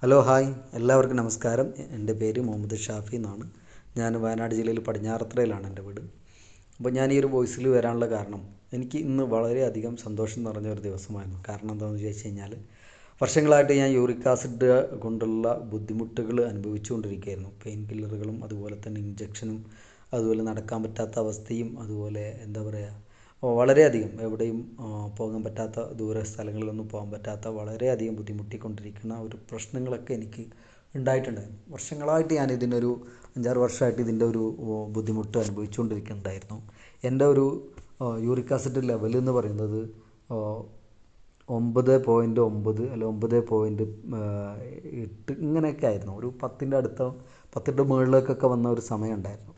Hello hi എല്ലാവർക്കും നമസ്കാരം. എൻ്റെ പേര് മുഹമ്മദ് ഷാഫി എന്നാണ്. ഞാൻ വയനാട് ജില്ലയിൽ പടിഞ്ഞാറത്തറയിലാണ് എൻ്റെ വീട്. അപ്പോൾ ഞാൻ ഈ ഒരു വോയിസിൽ വരാനുള്ള കാരണം, എനിക്ക് ഇന്ന് വളരെയധികം സന്തോഷം നിറഞ്ഞ ഒരു ദിവസമായിരുന്നു. കാരണം എന്താണെന്ന് ചോദിച്ചു കഴിഞ്ഞാൽ, വർഷങ്ങളായിട്ട് ഞാൻ യൂറിക് ആസിഡ് കൊണ്ടുള്ള ബുദ്ധിമുട്ടുകൾ അനുഭവിച്ചുകൊണ്ടിരിക്കുകയായിരുന്നു. പെയിൻ കില്ലറുകളും അതുപോലെ തന്നെ ഇഞ്ചക്ഷനും, അതുപോലെ നടക്കാൻ പറ്റാത്ത അവസ്ഥയും, അതുപോലെ എന്താ പറയുക, വളരെയധികം എവിടെയും പോകാൻ പറ്റാത്ത ദൂര സ്ഥലങ്ങളിലൊന്നും പോകാൻ പറ്റാത്ത വളരെയധികം ബുദ്ധിമുട്ടിക്കൊണ്ടിരിക്കുന്ന ഒരു പ്രശ്നങ്ങളൊക്കെ എനിക്ക് ഉണ്ടായിട്ടുണ്ടായിരുന്നു. വർഷങ്ങളായിട്ട് ഞാൻ ഇതിനൊരു 5-6 വർഷമായിട്ട് ഇതിൻ്റെ ഒരു ബുദ്ധിമുട്ട് അനുഭവിച്ചുകൊണ്ടിരിക്കുന്നുണ്ടായിരുന്നു. എൻ്റെ ഒരു യൂറിക് ആസിഡ് ലെവൽ എന്ന് പറയുന്നത് 9.9 അല്ല 9.8 ഇങ്ങനെയൊക്കെ ആയിരുന്നു. ഒരു 10ൻ്റെ മുകളിലേക്കൊക്കെ വന്ന ഒരു സമയം ഉണ്ടായിരുന്നു.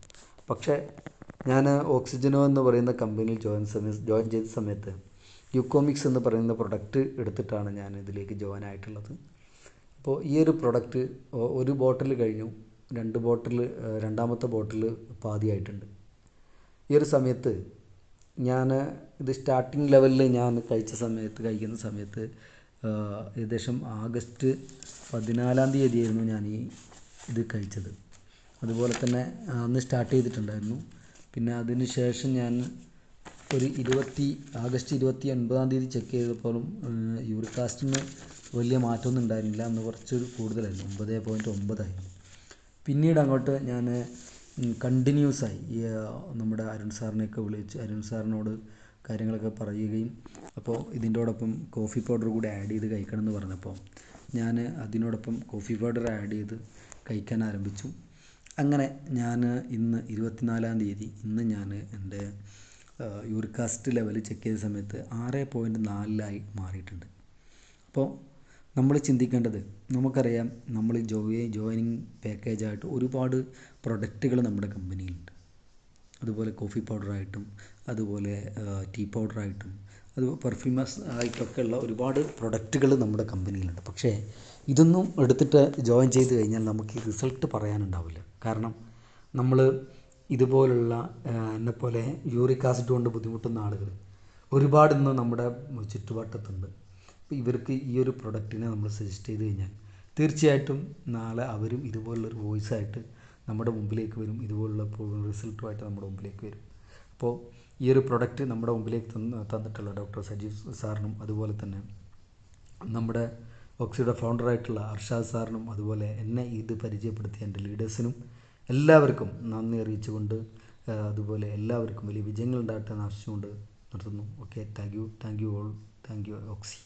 പക്ഷേ ഞാൻ ഓക്സിജനോ എന്ന് പറയുന്ന കമ്പനിയിൽ ജോയിൻ ചെയ്ത സമയത്ത് യുക്കോമിക്സ് എന്ന് പറയുന്ന പ്രൊഡക്റ്റ് എടുത്തിട്ടാണ് ഞാൻ ഇതിലേക്ക് ജോയിൻ ആയിട്ടുള്ളത്. അപ്പോൾ ഈ ഒരു പ്രൊഡക്റ്റ് ഒരു ബോട്ടിൽ കഴിഞ്ഞു, രണ്ടാമത്തെ ബോട്ടിൽ പാതിയായിട്ടുണ്ട്. ഈ ഒരു സമയത്ത് ഞാൻ ഇത് സ്റ്റാർട്ടിങ് ലെവലിൽ ഞാൻ കഴിക്കുന്ന സമയത്ത് ഏകദേശം ആഗസ്റ്റ് 14 തീയതിയായിരുന്നു ഞാൻ ഇത് കഴിച്ചത്. അതുപോലെ തന്നെ അന്ന് സ്റ്റാർട്ട് ചെയ്തിട്ടുണ്ടായിരുന്നു. പിന്നെ അതിന് ശേഷം ഞാൻ ഒരു ആഗസ്റ്റ് 29 തീയതി ചെക്ക് ചെയ്തപ്പോഴും യൂറിക് ആസിഡിന് വലിയ മാറ്റമൊന്നും ഉണ്ടായിരുന്നില്ല. അന്ന് കുറച്ചൊരു കൂടുതലായിരുന്നു, 9.9 ആയിരുന്നു. പിന്നീട് അങ്ങോട്ട് ഞാൻ കണ്ടിന്യൂസായി നമ്മുടെ അരുൺ സാറിനോട് കാര്യങ്ങളൊക്കെ പറയുകയും, അപ്പോൾ ഇതിൻ്റോടൊപ്പം കോഫി പൗഡർ കൂടി ആഡ് ചെയ്ത് കഴിക്കണം എന്ന് പറഞ്ഞപ്പോൾ ഞാൻ അതിനോടൊപ്പം കോഫി പൗഡർ ആഡ് ചെയ്ത് കഴിക്കാൻ ആരംഭിച്ചു. അങ്ങനെ ഞാൻ ഇന്ന് 24 തീയതി ഞാൻ എൻ്റെ യൂറിക് ആസിഡ് ലെവൽ ചെക്ക് ചെയ്ത സമയത്ത് 6.4 മാറിയിട്ടുണ്ട്. അപ്പോൾ നമ്മൾ ചിന്തിക്കേണ്ടത്, നമുക്കറിയാം നമ്മൾ ജോയിനിങ് പാക്കേജായിട്ട് ഒരുപാട് പ്രൊഡക്റ്റുകൾ നമ്മുടെ കമ്പനിയിലുണ്ട്. അതുപോലെ കോഫി പൗഡറായിട്ടും, അതുപോലെ ടീ പൗഡറായിട്ടും, അതുപോലെ പെർഫ്യൂമസ് ആയിട്ടൊക്കെ ഉള്ള ഒരുപാട് പ്രൊഡക്റ്റുകൾ നമ്മുടെ കമ്പനിയിലുണ്ട്. പക്ഷേ ഇതൊന്നും എടുത്തിട്ട് ജോയിൻ ചെയ്ത് കഴിഞ്ഞാൽ നമുക്ക് ഈ റിസൾട്ട് പറയാനുണ്ടാവില്ല. കാരണം നമ്മൾ ഇതുപോലുള്ള എന്നെപ്പോലെ യൂറിക് ആസിഡ് കൊണ്ട് ബുദ്ധിമുട്ടുന്ന ആളുകൾ ഒരുപാട് ഇന്ന് നമ്മുടെ ചുറ്റുവട്ടത്തുണ്ട്. അപ്പോൾ ഇവർക്ക് ഈ ഒരു പ്രൊഡക്റ്റിനെ നമ്മൾ സജസ്റ്റ് ചെയ്ത് കഴിഞ്ഞാൽ തീർച്ചയായിട്ടും നാളെ അവരും ഇതുപോലുള്ളൊരു വോയിസായിട്ട് നമ്മുടെ മുമ്പിലേക്ക് വരും, ഇതുപോലുള്ള റിസൾട്ടുമായിട്ട് നമ്മുടെ മുമ്പിലേക്ക് വരും. അപ്പോൾ ഈ ഒരു പ്രൊഡക്റ്റ് നമ്മുടെ മുമ്പിലേക്ക് തന്നിട്ടുള്ള ഡോക്ടർ സജീവ് സാറിനും, അതുപോലെ തന്നെ നമ്മുടെ ഓക്സിയുടെ ഫൗണ്ടറായിട്ടുള്ള അർഷാദ് സാറിനും, അതുപോലെ എന്നെ ഇത് പരിചയപ്പെടുത്തിയ എൻ്റെ ലീഡേഴ്സിനും എല്ലാവർക്കും നന്ദി അറിയിച്ചുകൊണ്ട്, അതുപോലെ എല്ലാവർക്കും വലിയ വിജയങ്ങൾ ഉണ്ടാകട്ടെ എന്ന് ആശിച്ചുകൊണ്ട് നിർത്തുന്നു. Okay, thank you all, thank you oxy.